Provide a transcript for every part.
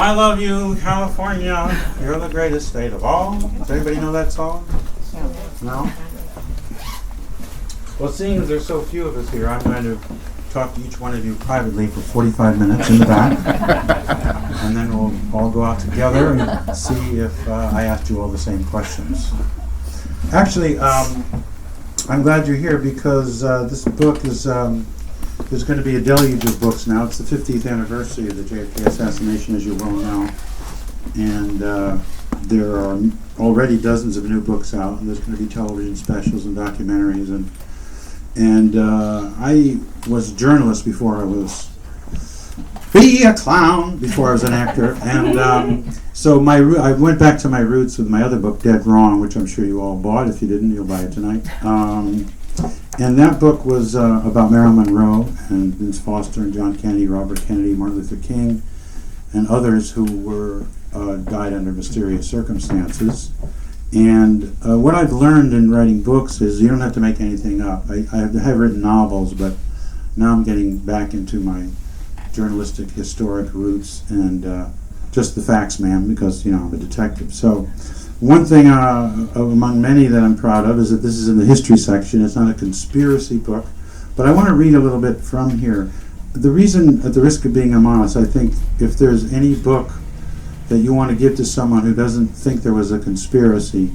I love you, California. You're the greatest state of all. Does anybody know that song? No? Well, seeing as there's so few of us here, I'm going to talk to each one of you privately for 45 minutes in the back. And then we'll all go out together and see if I asked you all the same questions. Actually, I'm glad you're here because this book is, there's going to be a deluge of books now. It's the 50th anniversary of the JFK assassination, as you well know. And there are already dozens of new books out, and there's going to be television specials and documentaries. And I was a journalist before I was be a clown, before I was an actor. And so I went back to my roots with my other book, Dead Wrong, which I'm sure you all bought. If you didn't, you'll buy it tonight. And that book was about Marilyn Monroe and Vince Foster and John Kennedy, Robert Kennedy, Martin Luther King, and others who were died under mysterious circumstances. And what I've learned in writing books is you don't have to make anything up. I have written novels, but now I'm getting back into my journalistic, historic roots and just the facts, man, because, you know, I'm a detective. So one thing among many that I'm proud of is that this is in the history section. It's not a conspiracy book, but I want to read a little bit from here. The reason, at the risk of being honest, I think if there's any book that you want to give to someone who doesn't think there was a conspiracy,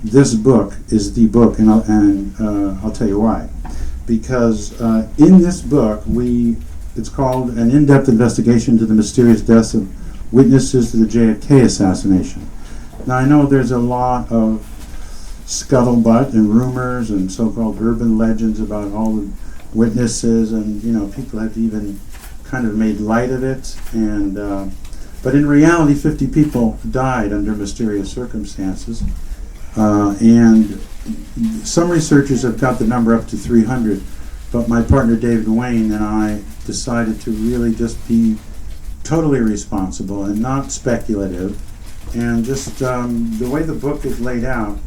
this book is the book, and I'll tell you why. Because in this book, it's called An In-Depth Investigation into the Mysterious Deaths of Witnesses to the JFK Assassination. Now, I know there's a lot of scuttlebutt and rumors and so-called urban legends about all the witnesses, and, you know, people have even kind of made light of it. And but in reality, 50 people died under mysterious circumstances. And some researchers have got the number up to 300. But my partner David Wayne and I decided to really just be totally responsible and not speculative. And just the way the book is laid out,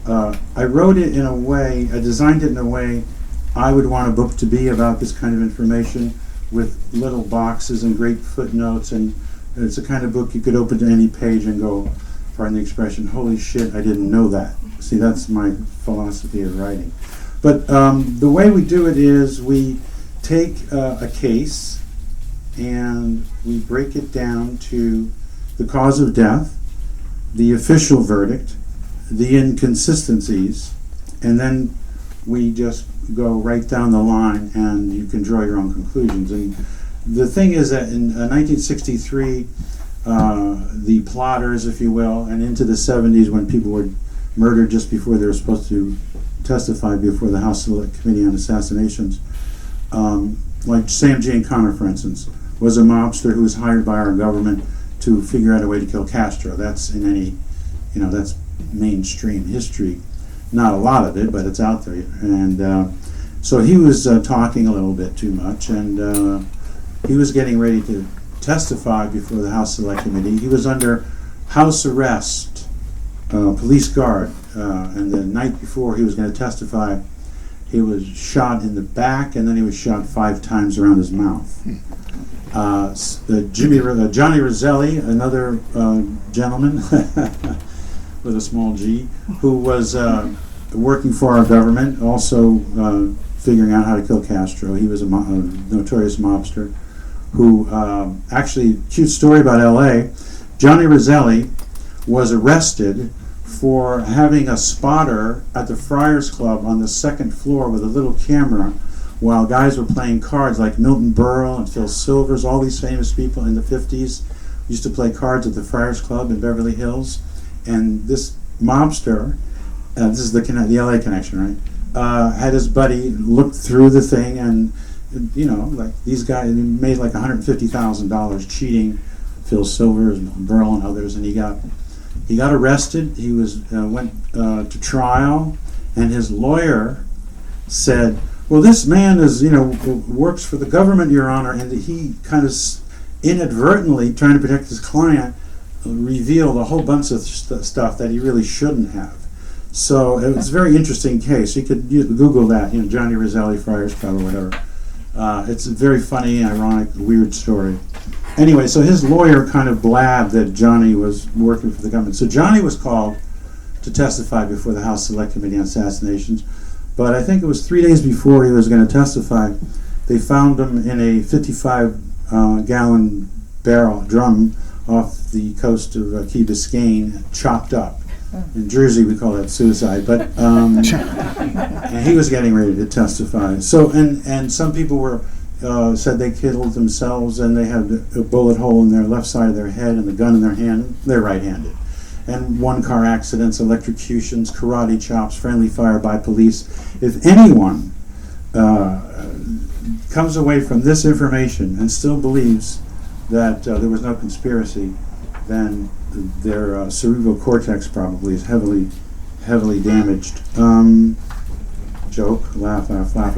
I wrote it in a way, I designed it in a way I would want a book to be about this kind of information, with little boxes and great footnotes. And it's the kind of book you could open to any page and go, pardon the expression, holy shit, I didn't know that. See, that's my philosophy of writing. But the way we do it is we take a case and we break it down to the cause of death, the official verdict, the inconsistencies, and then we just go right down the line and you can draw your own conclusions. And the thing is that in 1963, the plotters, if you will, and into the 70s when people were murdered just before they were supposed to testify before the House Select Committee on Assassinations, like Sam Giancana, for instance, was a mobster who was hired by our government to figure out a way to kill Castro. That's in any, you know, that's mainstream history. Not a lot of it, but it's out there. And so he was talking a little bit too much, and he was getting ready to testify before the House Select Committee. He was under house arrest, police guard, and the night before he was going to testify, he was shot in the back, and then he was shot 5 times around his mouth. Johnny Roselli, another gentleman with a small G, who was working for our government, also figuring out how to kill Castro. He was a notorious mobster who, actually, cute story about LA, Johnny Roselli was arrested for having a spotter at the Friars Club on the 2nd floor with a little camera while guys were playing cards like Milton Berle and Phil Silvers. All these famous people in the 50s used to play cards at the Friars Club in Beverly Hills. And this mobster, this is the LA connection, right? Had his buddy look through the thing, and, you know, like these guys, he made like $150,000 cheating Phil Silvers and Berle and others, and he got arrested. He was went to trial, and his lawyer said, well, this man is, you know, works for the government, Your Honor, and he kind of inadvertently, trying to protect his client, revealed a whole bunch of stuff that he really shouldn't have. So it was a very interesting case. You could Google that, you know, Johnny Roselli, Friars Club, or whatever. It's a very funny, ironic, weird story. Anyway, so his lawyer kind of blabbed that Johnny was working for the government. So Johnny was called to testify before the House Select Committee on Assassinations, but I think it was 3 days before he was going to testify, they found him in a 55-gallon drum off the coast of Key Biscayne, chopped up. In Jersey, we call that suicide, but and he was getting ready to testify. So, and some people were said they killed themselves, and they had a bullet hole in their left side of their head and the gun in their hand. They're right-handed. And one-car accidents, electrocutions, karate chops, friendly fire by police. If anyone comes away from this information and still believes that there was no conspiracy, then their cerebral cortex probably is heavily damaged. Joke, laugh, applause.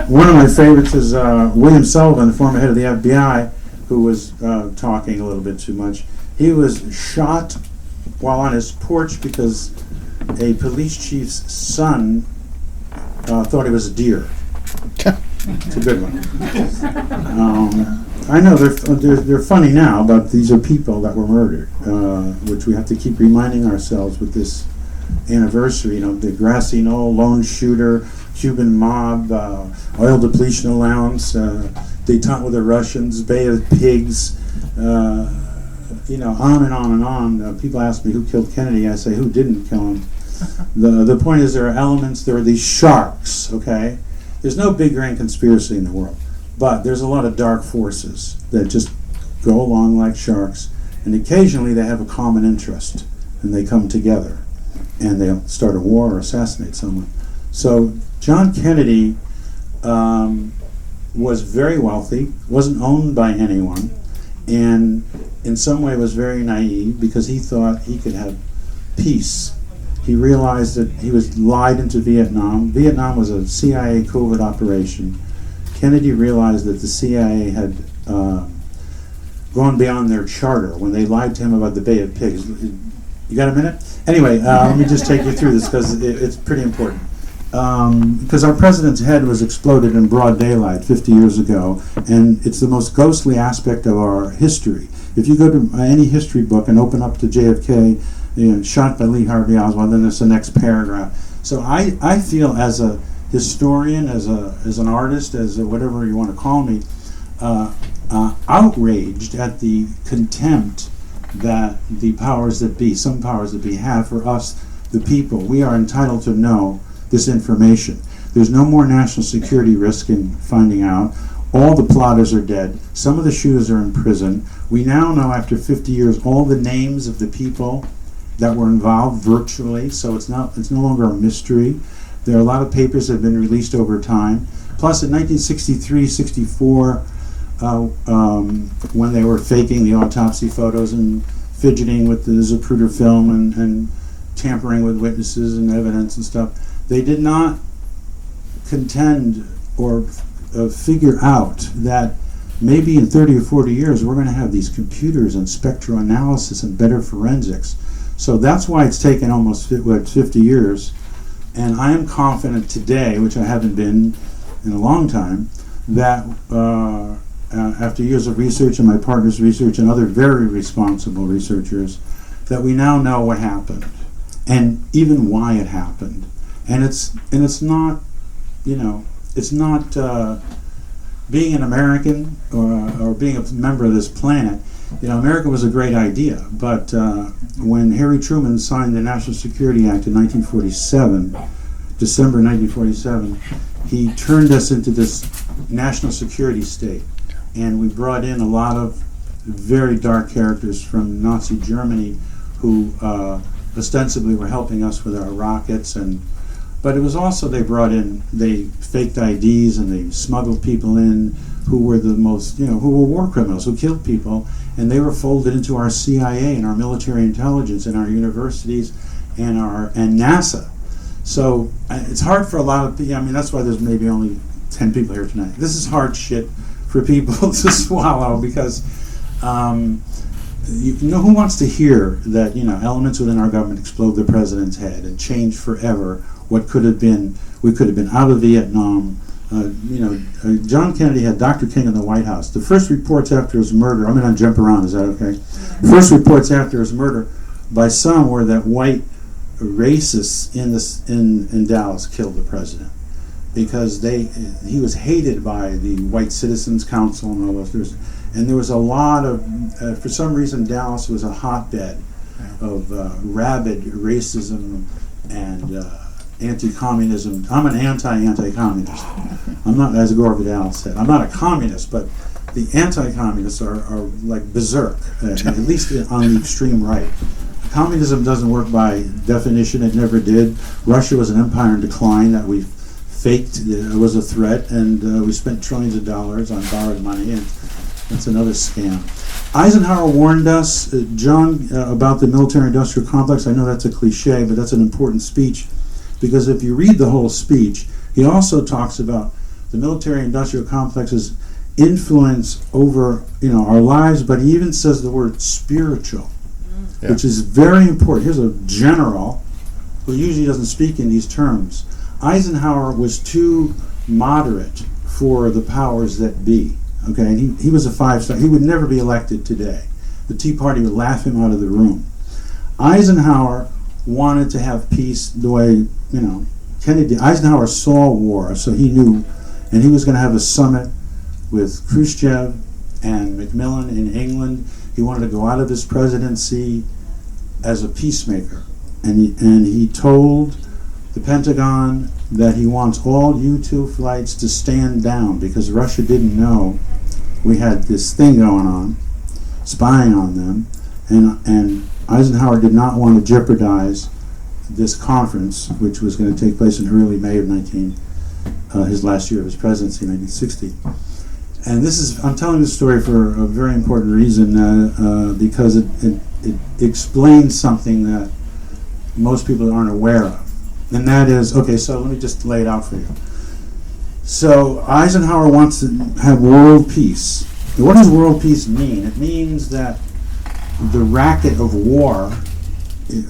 One of my favorites is William Sullivan, the former head of the FBI, who was talking a little bit too much. He was shot while on his porch because a police chief's son thought he was a deer. It's a good one. I know they're funny now, but these are people that were murdered, which we have to keep reminding ourselves with this anniversary. You know, the grassy knoll, lone shooter, Cuban mob, oil depletion allowance, détente with the Russians, Bay of Pigs, you know, on and on and on. People ask me who killed Kennedy. I say, who didn't kill him? The point is, there are elements. There are these sharks. Okay. There's no big grand conspiracy in the world, but there's a lot of dark forces that just go along like sharks, and occasionally they have a common interest, and they come together, and they'll start a war or assassinate someone. So John Kennedy was very wealthy, wasn't owned by anyone, and in some way was very naive because he thought he could have peace. He realized that he was lied into Vietnam. Vietnam was a CIA covert operation. Kennedy realized that the CIA had gone beyond their charter when they lied to him about the Bay of Pigs. You got a minute? Anyway, let me just take you through this because it's pretty important. Because our president's head was exploded in broad daylight 50 years ago, and it's the most ghostly aspect of our history. If you go to any history book and open up to JFK, you know, shot by Lee Harvey Oswald, then there's the next paragraph. So I feel as a historian, as an artist, as whatever you want to call me, outraged at the contempt that the powers that be, some powers that be, have for us, the people. We are entitled to know this information. There's no more national security risk in finding out. All the plotters are dead. Some of the shooters are in prison. We now know, after 50 years, all the names of the people that were involved virtually, so it's no longer a mystery. There are a lot of papers that have been released over time. Plus, in 1963-64, when they were faking the autopsy photos and fidgeting with the Zapruder film and tampering with witnesses and evidence and stuff, they did not contend or figure out that maybe in 30 or 40 years we're going to have these computers and spectroanalysis and better forensics. So that's why it's taken almost 50 years. And I am confident today, which I haven't been in a long time, that after years of research and my partner's research and other very responsible researchers, that we now know what happened and even why it happened. And it's not, you know, it's not being an American or being a member of this planet. You know, America was a great idea, but when Harry Truman signed the National Security Act in 1947, December 1947, he turned us into this national security state, and we brought in a lot of very dark characters from Nazi Germany who ostensibly were helping us with our rockets, but it was also they faked IDs and they smuggled people in who were the most, who were war criminals, who killed people, and they were folded into our CIA and our military intelligence and our universities and NASA. So it's hard for a lot of people. I mean, that's why there's maybe only 10 people here tonight. This is hard shit for people to swallow because who wants to hear that elements within our government explode the president's head and change forever what could have been. We could have been out of Vietnam John Kennedy had Dr. King in the White House. The first reports after his murder, I'm going to jump around, is that okay? First reports after his murder by some were that white racists in Dallas killed the president because he was hated by the White Citizens Council and all those. And there was a lot of, for some reason, Dallas was a hotbed of rabid racism and anti-communism. I'm an anti-communist. I'm not, as Gore Vidal said, I'm not a communist, but the anti-communists are like berserk, at least on the extreme right. Communism doesn't work by definition. It never did. Russia was an empire in decline that we faked. It was a threat, and we spent trillions of dollars on borrowed money, and that's another scam. Eisenhower warned us, John, about the military-industrial complex. I know that's a cliche, but that's an important speech, because if you read the whole speech, he also talks about the military-industrial complex's influence over our lives, but he even says the word spiritual, which is very important. Here's a general who usually doesn't speak in these terms. Eisenhower was too moderate for the powers that be. Okay, he was a five-star. He would never be elected today. The Tea Party would laugh him out of the room. Eisenhower wanted to have peace the way, Kennedy. Eisenhower saw war, so he knew, and he was going to have a summit with Khrushchev and Macmillan in England. He wanted to go out of his presidency as a peacemaker, and he told the Pentagon that he wants all U-2 flights to stand down because Russia didn't know we had this thing going on, spying on them, and Eisenhower did not want to jeopardize this conference, which was going to take place in early May of his last year of his presidency, 1960. And I'm telling this story for a very important reason, because it explains something that most people aren't aware of. And that is, so let me just lay it out for you. So Eisenhower wants to have world peace. What does world peace mean? It means that the racket of war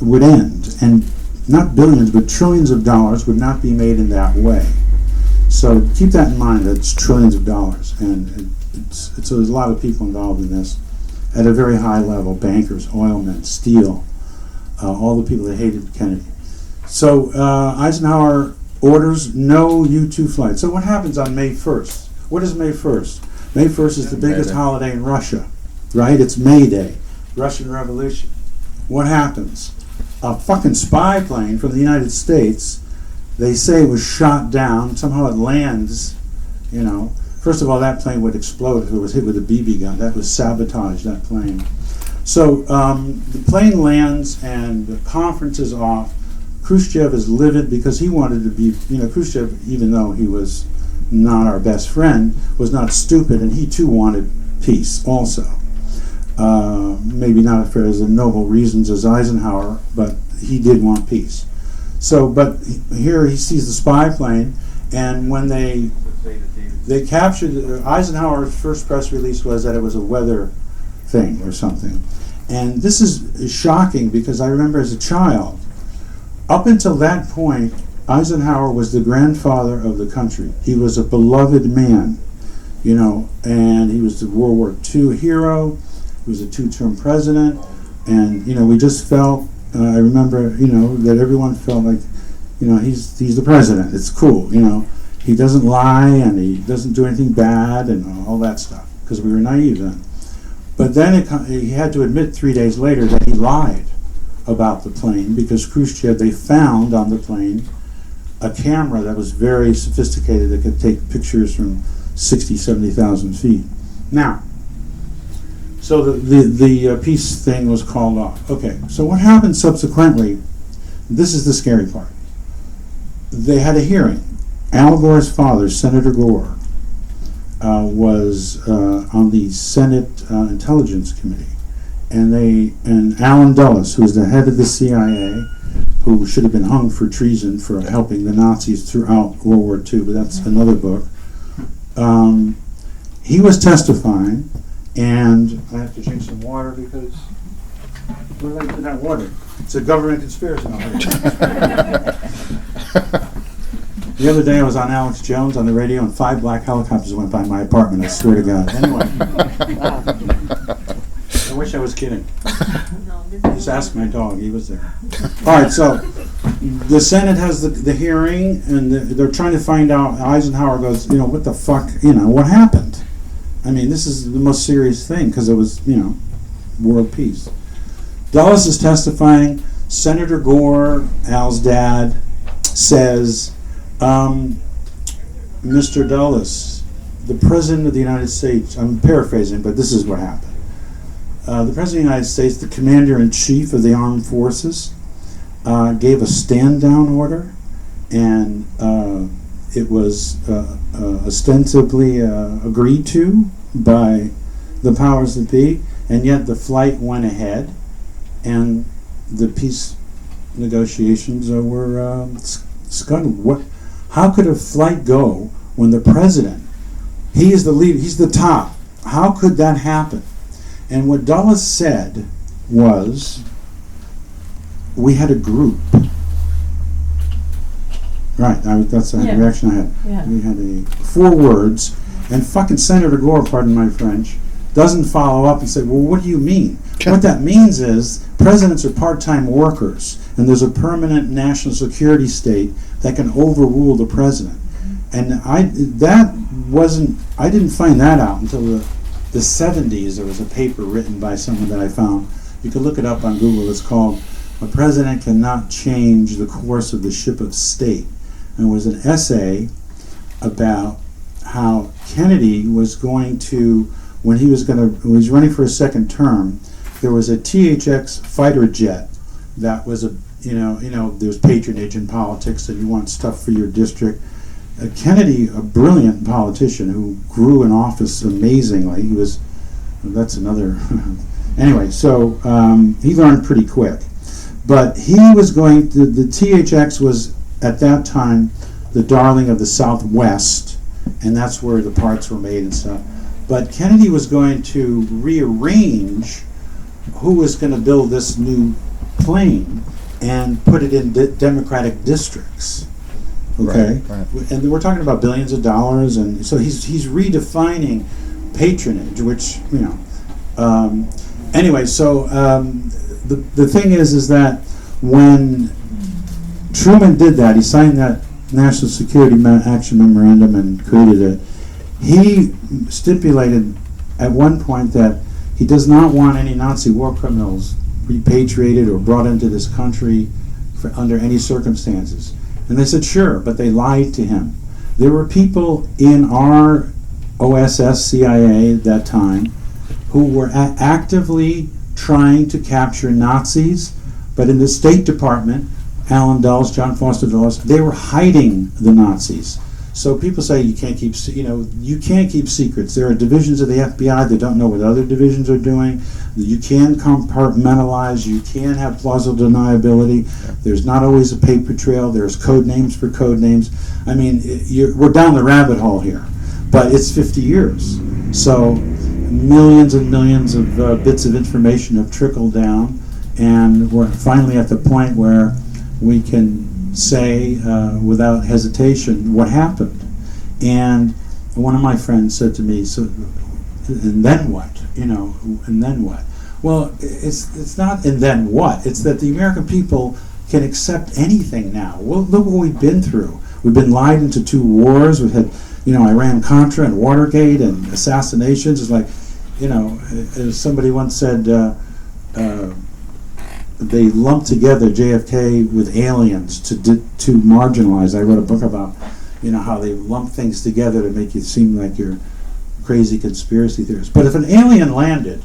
would end, and not billions, but trillions of dollars would not be made in that way. So keep that in mind, that it's trillions of dollars, and so there's a lot of people involved in this at a very high level, bankers, oilmen, steel, all the people that hated Kennedy. So Eisenhower orders no U-2 flights. So what happens on May 1st? What is May 1st? May 1st is the biggest holiday in Russia, right? It's May Day, Russian Revolution. What happens? A fucking spy plane from the United States, they say was shot down. Somehow it lands, First of all, that plane would explode if it was hit with a BB gun. That was sabotage, that plane. So the plane lands and the conference is off. Khrushchev is livid because he wanted to be, Khrushchev, even though he was not our best friend, was not stupid, and he too wanted peace also. Maybe not for as noble reasons as Eisenhower, but he did want peace. So, but here he sees the spy plane, and when they captured, Eisenhower's first press release was that it was a weather thing or something. And this is shocking because I remember as a child, up until that point, Eisenhower was the grandfather of the country. He was a beloved man, and he was the World War II hero. He was a two-term president, and we just felt. I remember, that everyone felt like, he's the president. It's cool, He doesn't lie and he doesn't do anything bad and all that stuff because we were naive then. But then he had to admit 3 days later that he lied about the plane because Khrushchev, they found on the plane a camera that was very sophisticated that could take pictures from 60, 70,000 feet. Now, so the peace thing was called off. Okay, so what happened subsequently, this is the scary part. They had a hearing. Al Gore's father, Senator Gore, was on the Senate Intelligence Committee. And Allen Dulles, who was the head of the CIA, who should have been hung for treason for helping the Nazis throughout World War II, but that's another book. He was testifying, and I have to drink some water because where did I put that water? It's a government conspiracy. The other day I was on Alex Jones on the radio and 5 black helicopters went by my apartment, I swear to God. Anyway. I wish I was kidding. Just ask my dog, he was there. All right, so the Senate has the hearing, and they're trying to find out. Eisenhower goes, what the fuck, what happened? I mean, this is the most serious thing, because it was, world peace. Dulles is testifying. Senator Gore, Al's dad, says, Mr. Dulles, the President of the United States, I'm paraphrasing, but this is what happened. The President of the United States, the Commander-in-Chief of the Armed Forces, gave a stand-down order, and it was ostensibly agreed to by the powers that be, and yet the flight went ahead, and the peace negotiations were scuttled. How could a flight go when the President, he is the leader, he's the top? How could that happen? And what Dulles said was, we had a group. Right, that's the reaction I had. Yeah. We had 4 words, and fucking Senator Gore, pardon my French, doesn't follow up and say, well, what do you mean? What that means is presidents are part-time workers, and there's a permanent national security state that can overrule the president. And I didn't find that out until the 70s. There was a paper written by someone that I found. You can look it up on Google. It's called "A President Cannot Change the Course of the Ship of State." And it was an essay about how Kennedy was going to, when he was running for a second term, there was a THX fighter jet that was there's patronage in politics, and you want stuff for your district. Kennedy, a brilliant politician who grew in office amazingly, that's another, anyway, so he learned pretty quick. But he was going to, the THX was at that time the darling of the Southwest, and that's where the parts were made and stuff. But Kennedy was going to rearrange who was going to build this new plane and put it in Democratic districts. Okay, right. And we're talking about billions of dollars, and so he's redefining patronage, which anyway. So the thing is that when Truman did that, he signed that National Security Action Memorandum and created it. He stipulated at one point that he does not want any Nazi war criminals repatriated or brought into this country under any circumstances. And they said, sure, but they lied to him. There were people in our OSS, CIA at that time, who were actively trying to capture Nazis, but in the State Department, Allen Dulles, John Foster Dulles, they were hiding the Nazis. So people say you can't keep secrets. There are divisions of the FBI that don't know what other divisions are doing. You can compartmentalize. You can have plausible deniability. There's not always a paper trail. There's code names for code names. I mean, we're down the rabbit hole here, but it's 50 years. So millions and millions of bits of information have trickled down, and we're finally at the point where we can say without hesitation what happened. And one of my friends said to me, "So, and then what? And then what?" Well, it's not and then what. It's that the American people can accept anything now. Well, look what we've been through. We've been lied into 2 wars. We've had, Iran-Contra and Watergate and assassinations. It's like, as somebody once said, they lumped together JFK with aliens to marginalize. I wrote a book about, how they lump things together to make you seem like you're crazy conspiracy theorists. But if an alien landed,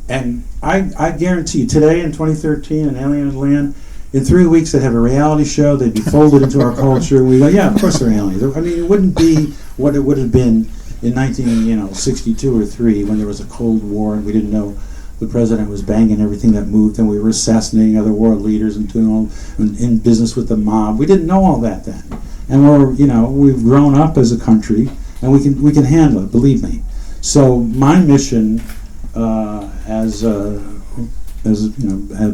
and I guarantee you, today in 2013, an alien would land, in 3 weeks they'd have a reality show, they'd be folded into our culture, we go, yeah, of course they're aliens. I mean, it wouldn't be what it would have been in 1962 or 3 when there was a Cold War and we didn't know the president was banging everything that moved, and we were assassinating other world leaders and doing all in business with the mob. We didn't know all that then, and we've grown up as a country, and we can handle it. Believe me. So my mission, as a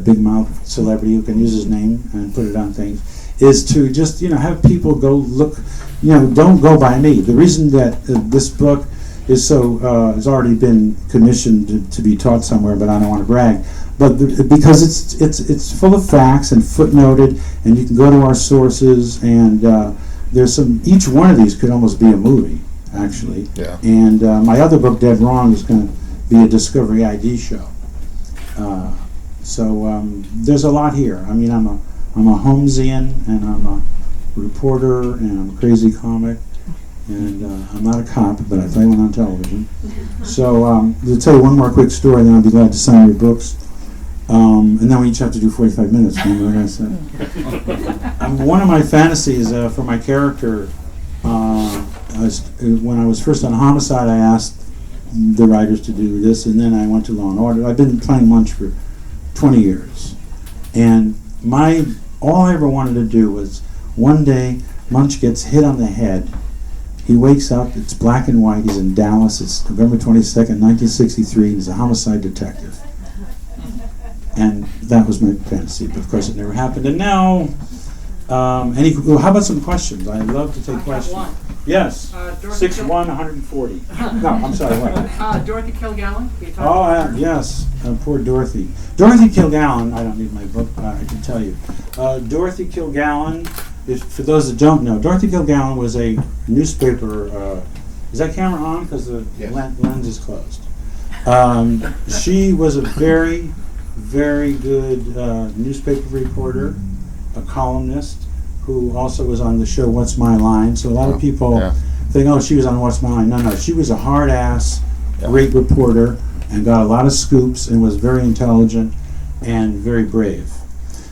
big mouth celebrity who can use his name and put it on things, is to just, have people go look, don't go by me. The reason that this book is so, has already been commissioned to be taught somewhere, but I don't want to brag, but because it's full of facts and footnoted, and you can go to our sources, and there's each one of these could almost be a movie, actually. Yeah. And my other book, Dead Wrong, is going to be a Discovery ID show. So there's a lot here. I mean, I'm a Holmesian, and I'm a reporter, and I'm a crazy comic, and I'm not a cop, but I play one on television. So to tell you one more quick story, then I'll be glad to sign your books. And then we each have to do 45 minutes, remember what I said? One of my fantasies for my character, when I was first on Homicide, I asked the writers to do this, and then I went to Law and Order. I've been playing Munch for 20 years. And all I ever wanted to do was, one day, Munch gets hit on the head. He wakes up, it's black and white, he's in Dallas, it's November 22nd, 1963, he's a homicide detective. And that was my fantasy, but of course it never happened. And now, how about some questions? I love to take questions. One. Yes, 6'1", 140. No, I'm sorry, what? Dorothy Kilgallen. Yes, poor Dorothy. Dorothy Kilgallen, I don't need my book, I can tell you. Dorothy Kilgallen, for those that don't know, Dorothy Kilgallen was a newspaper, is that camera on? Because the lens is closed. She was a very, very good newspaper reporter, a columnist, who also was on the show What's My Line. So a lot of people think, oh, she was on What's My Line. No, she was a hard-ass, great reporter, and got a lot of scoops, and was very intelligent and very brave.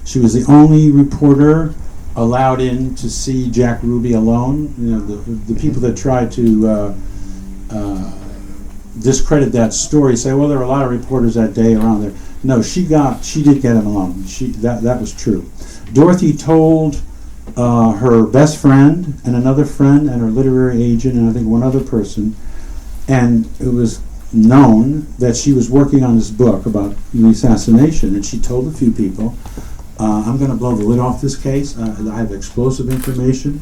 She was the only reporter allowed in to see Jack Ruby alone. The people that tried to discredit that story say, well, there were a lot of reporters that day around there. No, she did get him alone. That was true. Dorothy told her best friend and another friend and her literary agent and I think one other person, and it was known that she was working on this book about the assassination, and she told a few people, I'm going to blow the lid off this case. I have explosive information.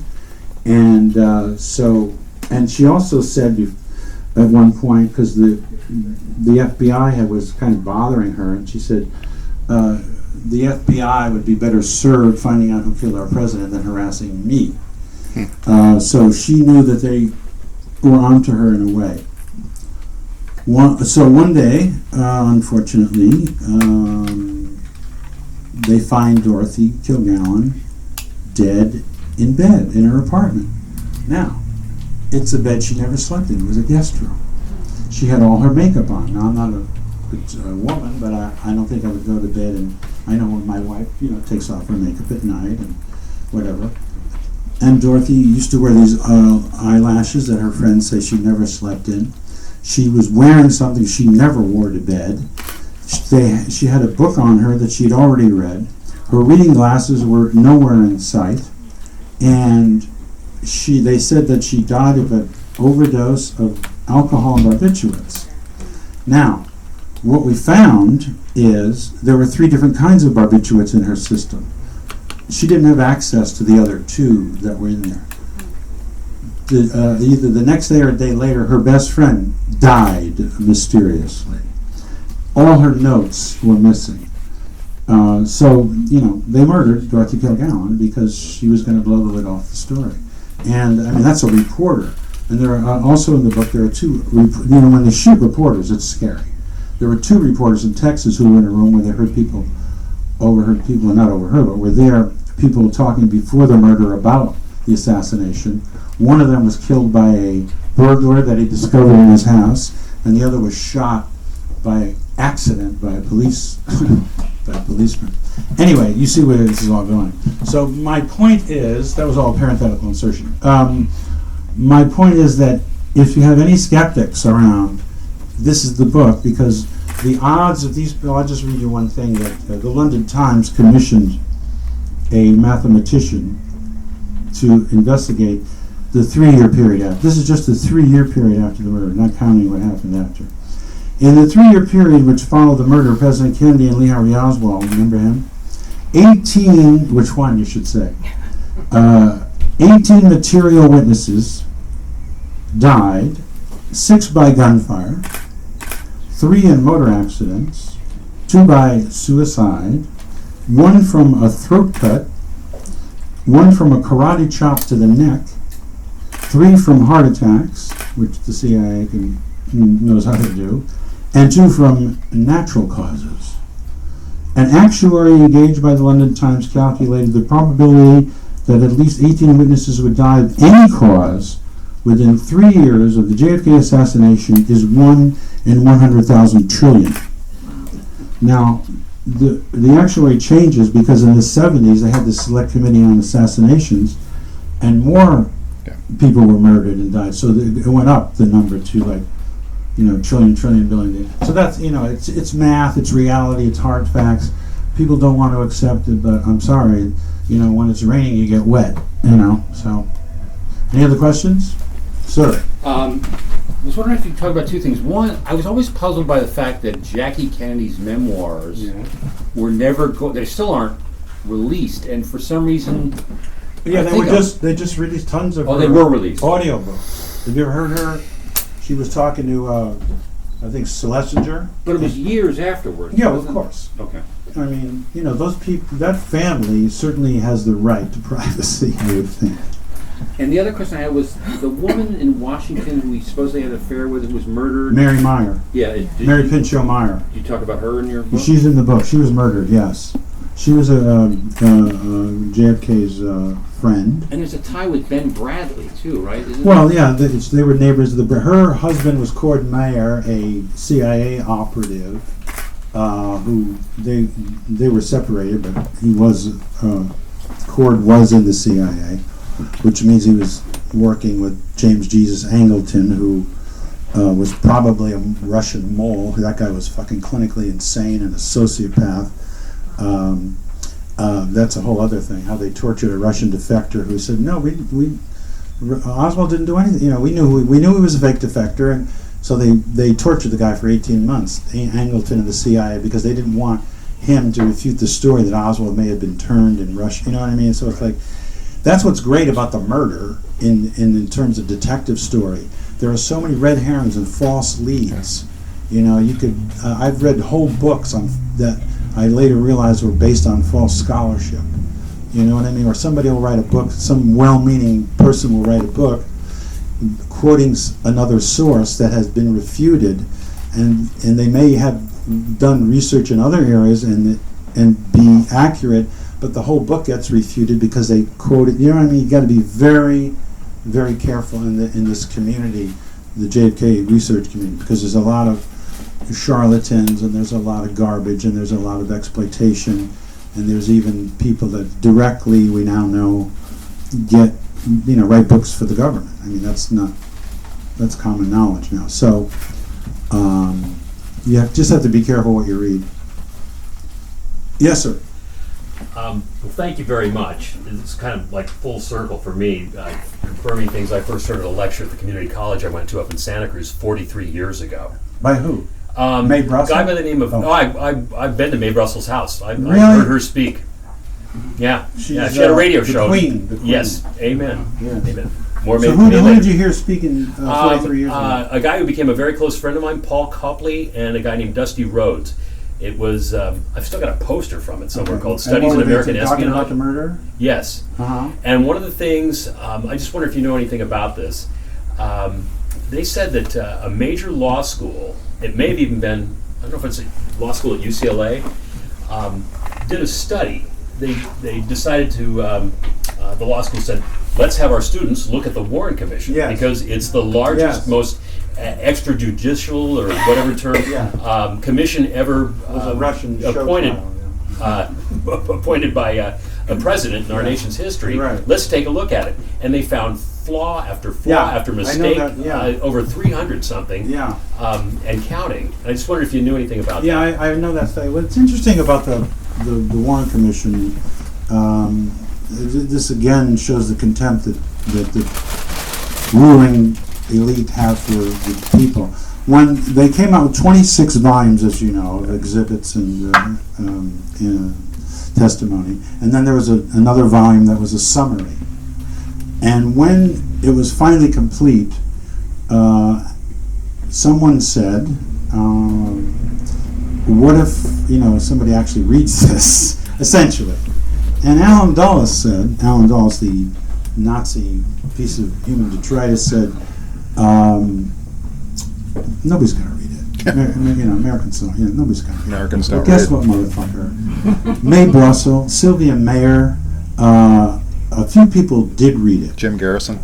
And and she also said at one point, because the FBI was kind of bothering her, and she said, the FBI would be better served finding out who killed our president than harassing me. So she knew that they were onto her in a way. So one day, unfortunately, they find Dorothy Kilgallen dead in bed in her apartment. Now, it's a bed she never slept in. It was a guest room. She had all her makeup on. Now, I'm not a woman, but I don't think I would go to bed, and I know when my wife, takes off her makeup at night and whatever. And Dorothy used to wear these eyelashes that her friends say she never slept in. She was wearing something she never wore to bed. She had a book on her that she'd already read. Her reading glasses were nowhere in sight, and they said that she died of an overdose of alcohol and barbiturates. Now, what we found is there were 3 different kinds of barbiturates in her system. She didn't have access to the other 2 that were in there. Either the next day or a day later, her best friend died mysteriously. All her notes were missing. So they murdered Dorothy Kilgallen because she was going to blow the lid off the story. And, that's a reporter. And there are also in the book, there are 2, when they shoot reporters, it's scary. There were 2 reporters in Texas who were in a room where they overheard people, not overheard, but were there, people talking before the murder about the assassination. One of them was killed by a burglar that he discovered in his house, and the other was shot by accident by a policeman. Anyway, you see where this is all going. So my point is, that was all a parenthetical insertion. My point is that if you have any skeptics around, this is the book, because the odds of these, I'll just read you one thing, that the London Times commissioned a mathematician to investigate the 3-year period after. This is just the 3-year period after the murder, not counting what happened after. In the 3-year period which followed the murder of President Kennedy and Lee Harvey Oswald, remember him? 18, which one you should say? 18 material witnesses died, 6 by gunfire, 3 in motor accidents, 2 by suicide, 1 from a throat cut, 1 from a karate chop to the neck, 3 from heart attacks, which the CIA knows how to do, and 2 from natural causes. An actuary engaged by the London Times calculated the probability that at least 18 witnesses would die of any cause within 3 years of the JFK assassination is 1 in 100,000 trillion. Now, the actuary changes because in the 70s they had the Select Committee on Assassinations, and more people were murdered and died. So it went up the number to trillion, billion. So that's, it's math, it's reality, it's hard facts. People don't want to accept it, but I'm sorry, when it's raining you get wet, so. Any other questions? Sir? I was wondering if you could talk about 2 things. One, I was always puzzled by the fact that Jackie Kennedy's memoirs were never, they still aren't released, and for some reason... Yeah, they just released tons of they were released. Audiobooks. Have you ever heard her? She was talking to, I think, Schlesinger. But it was years afterwards. Yeah, of course. Okay. I mean, those people, that family certainly has the right to privacy, I would think. And the other question I had was, the woman in Washington who we supposedly had an affair with was murdered. Mary Meyer. Yeah. Mary Pinchot Meyer. Did you talk about her in your book? She's in the book. She was murdered, yes. She was JFK's friend. And there's a tie with Ben Bradley, too, right? They were neighbors. Her husband was Cord Meyer, a CIA operative, who they were separated, but Cord was in the CIA, which means he was working with James Jesus Angleton, who was probably a Russian mole. That guy was fucking clinically insane and a sociopath. That's a whole other thing. How they tortured a Russian defector who said, "No, Oswald didn't do anything. We knew he was a fake defector," and so they tortured the guy for 18 months, Angleton and the CIA, because they didn't want him to refute the story that Oswald may have been turned in Russia. You know what I mean? So it's like, that's what's great about the murder in terms of detective story. There are so many red herrings and false leads. You could. I've read whole books on that. I later realized were based on false scholarship. You know what I mean? Or somebody will write a book, some well-meaning person will write a book quoting another source that has been refuted, and they may have done research in other areas and be accurate, but the whole book gets refuted because they quoted. You know what I mean? You got to be very, very careful in this community, the JFK research community, because there's a lot of charlatans, and there's a lot of garbage, and there's a lot of exploitation, and there's even people that directly, we now know, write books for the government. I mean, that's common knowledge now. So you just have to be careful what you read. Yes, sir. Well, thank you very much. It's kind of like full circle for me, confirming things. I first heard at a lecture at the community college I went to up in Santa Cruz 43 years ago. By who? Mae Brussell? A guy by the name of... I've been to Mae Brussell's house. I've really? heard her speak. Yeah. She had a radio show. The Queen. Yes. Amen. Yes. Amen. More so who did you hear speaking 43 years ago? A guy who became a very close friend of mine, Paul Copley, and a guy named Dusty Rhodes. It was... I've still got a poster from it somewhere called Studies in American Espionage. Talking about the murder? Yes. Uh-huh. And one of the things... I just wonder if you know anything about this. They said that a major law school... It may have even been... I don't know if it's a law school at UCLA... did a study. They decided to... the law school said, let's have our students look at the Warren Commission, because it's the largest, most extrajudicial or whatever term commission ever appointed appointed by a president in our nation's history. Right. Let's take a look at it. And they found flaw after flaw after mistake, over 300 something, and counting. I just wondered if you knew anything about that. Yeah, I know that study. What's interesting about the Warren Commission, this again shows the contempt that the ruling elite have for the people. When they came out with 26 volumes, as you know, of exhibits and testimony. And then there was another volume that was a summary. And when it was finally complete, someone said, what if, somebody actually reads this, essentially. And Alan Dulles, the Nazi piece of human detritus, said, nobody's going to read it. Americans don't, nobody's going to read it. Americans But don't guess read. what, motherfucker? May Brussel, Sylvia Mayer, a few people did read it. Jim Garrison.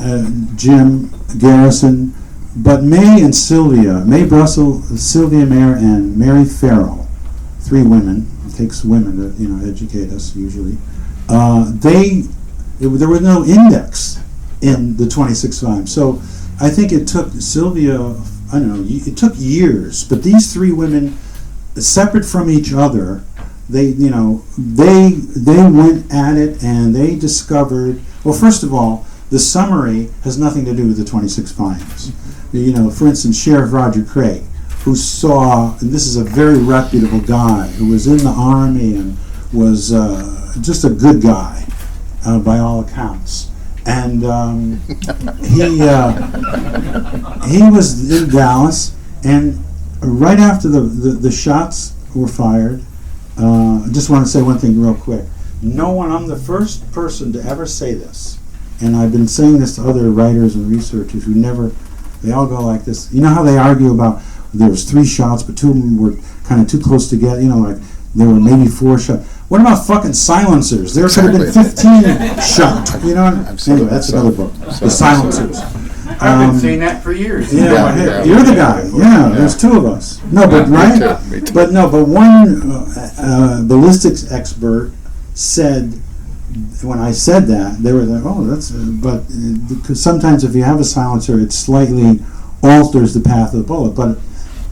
Jim Garrison, but May Brussel, Sylvia Mayer, and Mary Farrell, 3 women. It takes women to educate us usually. There was no index in the 26 volumes, so I think it took Sylvia. I don't know. It took years, but these 3 women, separate from each other, they went at it and they discovered. Well, first of all, the summary has nothing to do with the 26 volumes. For instance, Sheriff Roger Craig, who saw, and this is a very reputable guy who was in the Army and was just a good guy by all accounts. And he was in Dallas, and right after the shots were fired, I just want to say one thing real quick. I'm the first person to ever say this, and I've been saying this to other writers and researchers who they all go like this. You know how they argue about there was 3 shots, but 2 of them were kind of too close together, like there were maybe 4 shots. What about fucking silencers? There could have been 15 shots. Anyway, that's another book. The Silencers. I've been saying that for years. Yeah, you're the guy. Yeah, there's 2 of us. No, but right? Me too. But one ballistics expert said, when I said that, they were like, "Oh, that's." But because sometimes if you have a silencer, it slightly alters the path of the bullet. But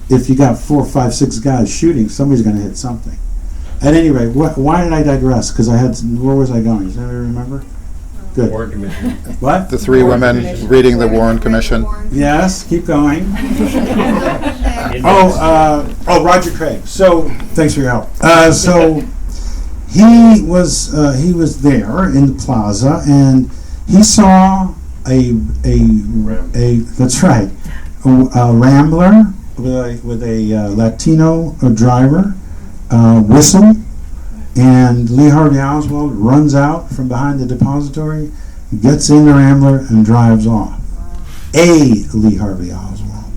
if you got 4, 5, 6 guys shooting, somebody's going to hit something. At any rate, why did I digress? Because where was I going? Does anybody remember? Good. Warren Commission. What? The 3 women reading the Warren Commission. Yes, keep going. Roger Craig. So, thanks for your help. So, he was there in the plaza, and he saw a that's right, a Rambler with a Latino driver, whistle, and Lee Harvey Oswald runs out from behind the depository, gets in the Rambler, and drives off. Lee Harvey Oswald.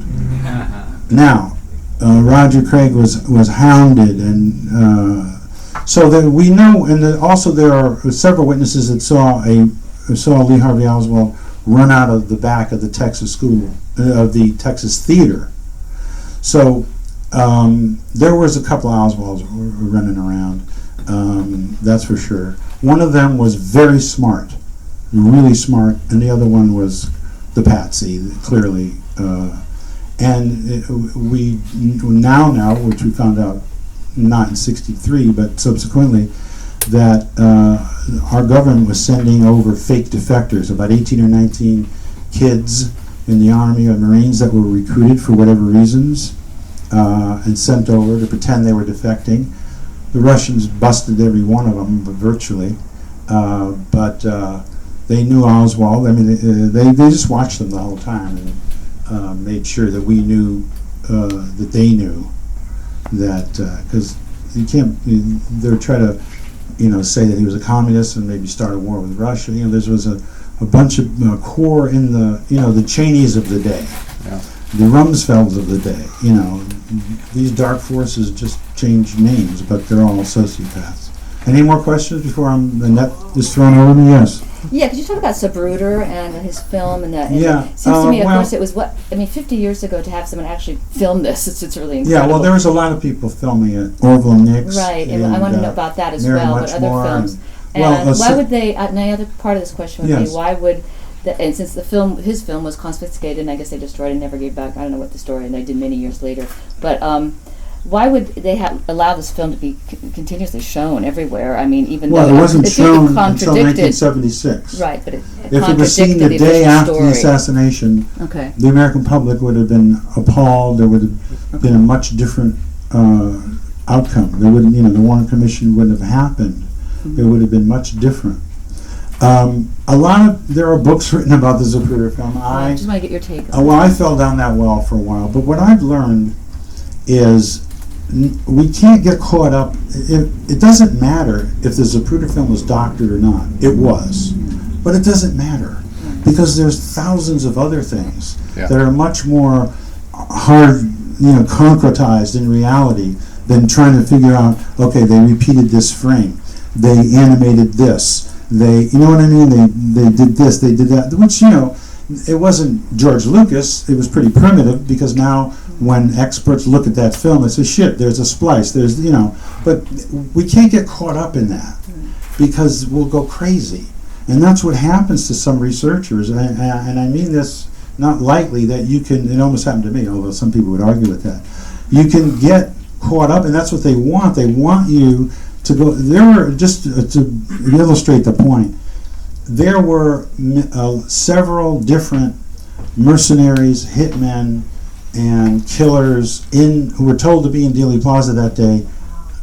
Now, Roger Craig was hounded, and so that we know, and also there are several witnesses that saw Lee Harvey Oswald run out of the back of the Texas of the Texas Theater. So there was a couple of Oswalds running around, that's for sure. One of them was very smart, really smart, and the other one was the patsy, clearly. We now know, which we found out not in '63, but subsequently, that our government was sending over fake defectors, about 18 or 19 kids in the Army or Marines that were recruited for whatever reasons, and sent over to pretend they were defecting. The Russians busted every one of them, virtually, but they knew Oswald. I mean, they just watched them the whole time and made sure that we knew that they knew that, because you can't. They're trying to, say that he was a communist and maybe start a war with Russia. There was a bunch of core in the, the Cheneys of the day. Yeah. The Rumsfelds of the day, these dark forces just change names, but they're all sociopaths. Any more questions before the net is thrown over me? Yes. Yeah, could you talk about Zapruder and his film and that? Yeah, It seems to me, of well- course, it was 50 years ago to have someone actually film this. It's really incredible. Yeah, well, there was a lot of people filming it. Orville Nix. Right, and I want to know about that as Mary well, but other Muchmore films. and- And well, why would they, and the other part of this question would Yes. be, why would, and since his film was confiscated, and I guess they destroyed and never gave back, I don't know what the story, and they did many years later, but why would they allow this film to be continuously shown everywhere? I mean, even Well, though it wasn't shown until contradicted, 1976. right, but it If it was seen the contradicted day official after the story. assassination, Okay. the American public would have been appalled. There would have been a much different outcome. There wouldn't, the Warren Commission wouldn't have happened. it would have been much different. There are books written about the Zapruder film. I just want to get your take on Well, I fell down that well for a while, but what I've learned is we can't get caught up. It doesn't matter if the Zapruder film was doctored or not. It was, but it doesn't matter because there's thousands of other things that are much more hard, concretized in reality than trying to figure out. Okay, they repeated this frame, they animated this. They, you know what I mean? They did this, they did that. Which, it wasn't George Lucas. It was pretty primitive because now when experts look at that film, they say, shit, there's a splice. There's, But we can't get caught up in that because we'll go crazy. And that's what happens to some researchers. And I mean this not lightly, that you can, it almost happened to me, although some people would argue with that. You can get caught up, and that's what they want. They want you to go. There were, just to illustrate the point, there were several different mercenaries, hitmen, and killers who were told to be in Dealey Plaza that day.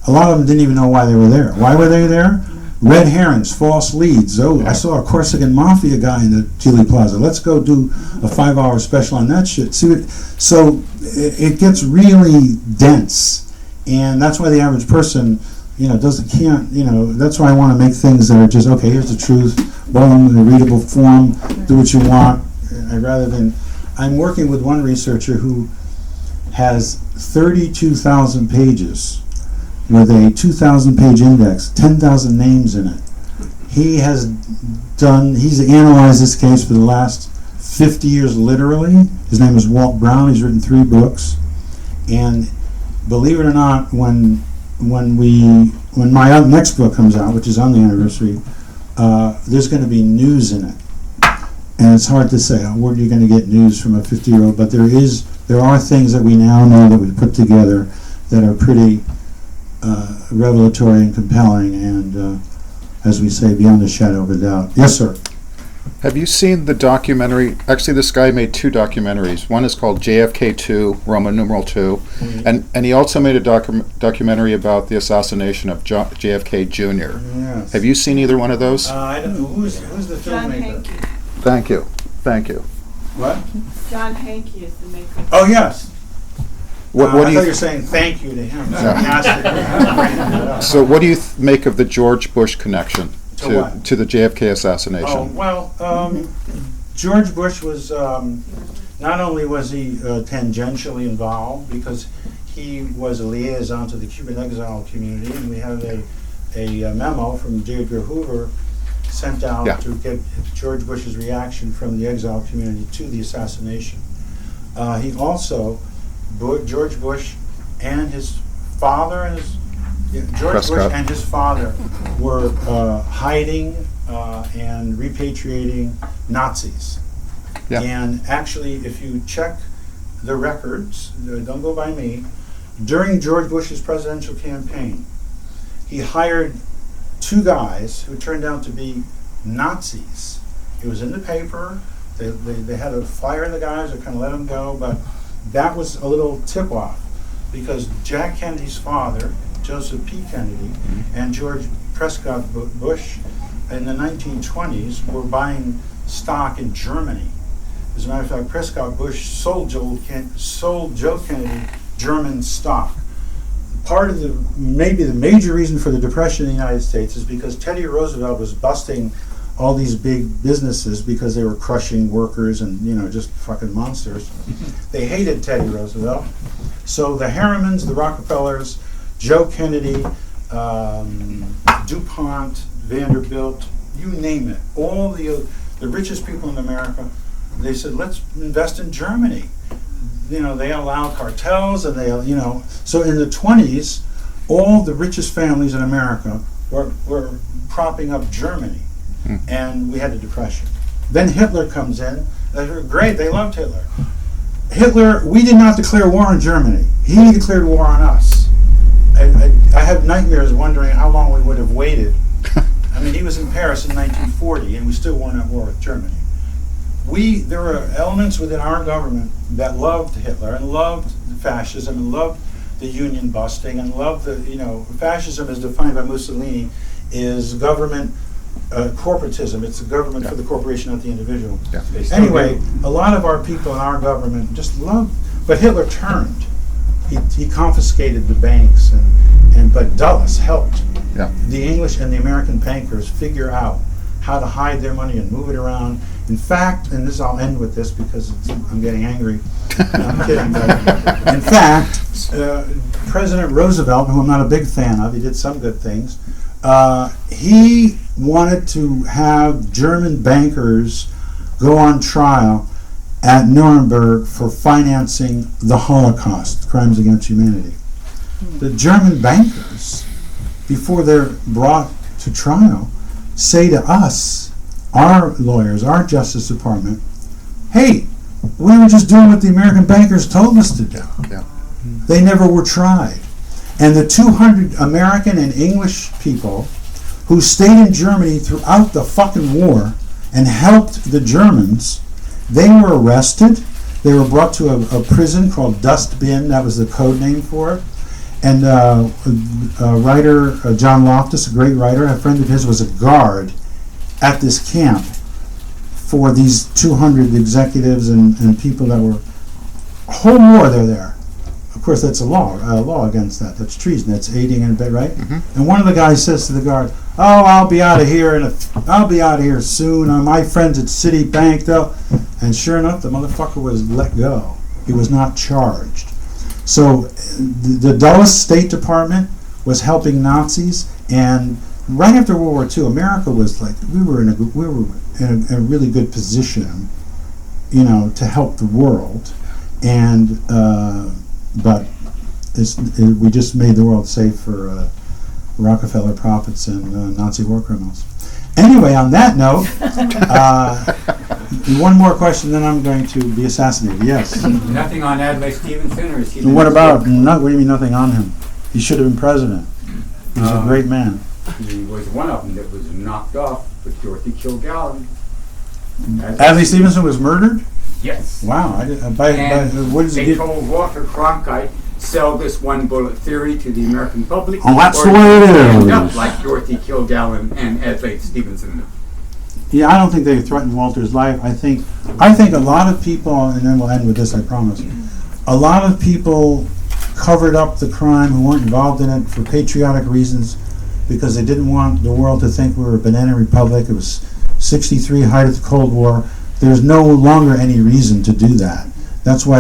A lot of them didn't even know why they were there. Why were they there? Red herrings, false leads. Oh, I saw a Corsican mafia guy in the Dealey Plaza. Let's go do a 5-hour special on that shit. So it gets really dense, and that's why the average person, that's why I want to make things that are just, okay, here's the truth, well, in a readable form, do what you want, I'm working with one researcher who has 32,000 pages with a 2,000-page index, 10,000 names in it. He's analyzed this case for the last 50 years, literally. His name is Walt Brown. He's written 3 books. And believe it or not, when my next book comes out, which is on the anniversary, there's going to be news in it, and it's hard to say where you're going to get news from a 50-year-old. But there are things that we now know that we put together that are pretty revelatory and compelling, and as we say, beyond a shadow of a doubt. Yes, sir. Have you seen the documentary? Actually, this guy made 2 documentaries. One is called JFK 2, Roman numeral 2, and he also made a documentary about the assassination of JFK Jr. Yes. Have you seen either one of those? I don't know. Who's the John filmmaker? Hankey. Thank you. What? John Hankey is the maker. Oh, yes. What I do thought you you were saying thank you to him. So what do you make of the George Bush connection To what? to the JFK assassination? Oh, well, George Bush was, not only was he tangentially involved, because he was a liaison to the Cuban exile community, and we have a memo from J. Edgar Hoover sent out to get George Bush's reaction from the exile community to the assassination. He also, George Bush and his father and George Prescott. Bush and his father were hiding and repatriating Nazis. Yeah. And actually, if you check the records, don't go by me, during George Bush's presidential campaign, he hired 2 guys who turned out to be Nazis. It was in the paper. They had to fire the guys or kind of let them go, but that was a little tip-off, because Jack Kennedy's father, Joseph P. Kennedy, and George Prescott Bush in the 1920s were buying stock in Germany. As a matter of fact, Prescott Bush sold Joe Kennedy German stock. Part of maybe the major reason for the Depression in the United States is because Teddy Roosevelt was busting all these big businesses because they were crushing workers and, just fucking monsters. They hated Teddy Roosevelt. So the Harrimans, the Rockefellers, Joe Kennedy, DuPont, Vanderbilt, you name it, all the richest people in America, they said, let's invest in Germany. They allowed cartels, and so in the 20s, all the richest families in America were propping up Germany, and we had a depression. Then Hitler comes in. They were great. They loved Hitler. We did not declare war on Germany. He declared war on us. I have nightmares wondering how long we would have waited. I mean, he was in Paris in 1940, and we still weren't at war with Germany. There were elements within our government that loved Hitler and loved fascism and loved the union busting and loved fascism as defined by Mussolini is government corporatism. It's the government for the corporation, not the individual. Yeah. They still Anyway, do. a lot of our people in our government just love, but Hitler turned. He confiscated the banks, but Dulles helped Yeah. the English and the American bankers figure out how to hide their money and move it around. In fact, and this I'll end with this because I'm getting angry. I'm kidding. But in fact, President Roosevelt, who I'm not a big fan of, he did some good things. He wanted to have German bankers go on trial at Nuremberg for financing the Holocaust, crimes against humanity. The German bankers, before they're brought to trial, say to us, our lawyers, our Justice Department, hey, we were just doing what the American bankers told us to do. Yeah. They never were tried. And the 200 American and English people who stayed in Germany throughout the fucking war and helped the Germans, they were arrested. They were brought to a prison called Dustbin. That was the code name for it. And writer John Loftus, a great writer, a friend of his was a guard at this camp for these 200 executives and people that were whole war. They're there. Of course, that's a law against that. That's treason. That's aiding and abetting, right? Mm-hmm. And one of the guys says to the guard, "Oh, I'll be out of here I'll be out of here soon. My friends at Citibank, though." And sure enough, the motherfucker was let go. He was not charged. So the Dulles State Department was helping Nazis, and right after World War II, America was like we were in a really good position, to help the world, and but we just made the world safe for Rockefeller profits and Nazi war criminals. Anyway, on that note, one more question, then I'm going to be assassinated. Yes. Nothing on Adlai Stevenson, or is he? And what about? What do you mean nothing on him? He should have been president. He's a great man. He was one of them that was knocked off with Dorothy Kilgallen. Adlai Stevenson was murdered? Yes. Wow. And What is they it? told Walter Cronkite, sell this one bullet theory to the American public. Oh, that's or the way it you'll end is. up like Dorothy Kilgallen and Adlai Stevenson. Yeah, I don't think they threatened Walter's life. I think a lot of people, and then we'll end with this, I promise. A lot of people covered up the crime who weren't involved in it for patriotic reasons, because they didn't want the world to think we were a banana republic. It was 63, height of the Cold War. There's no longer any reason to do that. That's why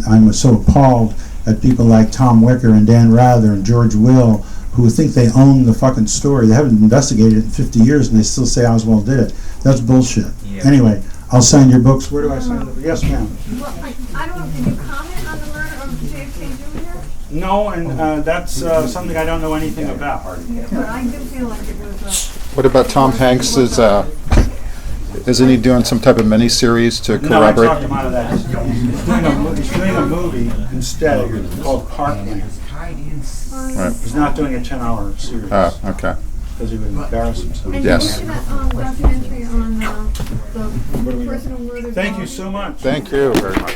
I'm so appalled at people like Tom Wicker and Dan Rather and George Will, who think they own the fucking story. They haven't investigated it in 50 years, and they still say Oswald did it. That's bullshit. Yeah. Anyway, I'll sign your books. Where do I sign them? Yes, ma'am. Well, I don't know, did you comment on the murder of JFK Jr.? No, and that's something I don't know anything about. Yeah, but I do feel like it was What about Tom Hanks's? Isn't he doing some type of mini-series to No, I corroborate? talked him out of that. He's doing a movie instead called Parkland. Right. He's not doing a 10-hour series Oh, okay. because he would embarrass himself. And Yes. you looked at documentary on the personal murder. Thank you so much. Thank you very much.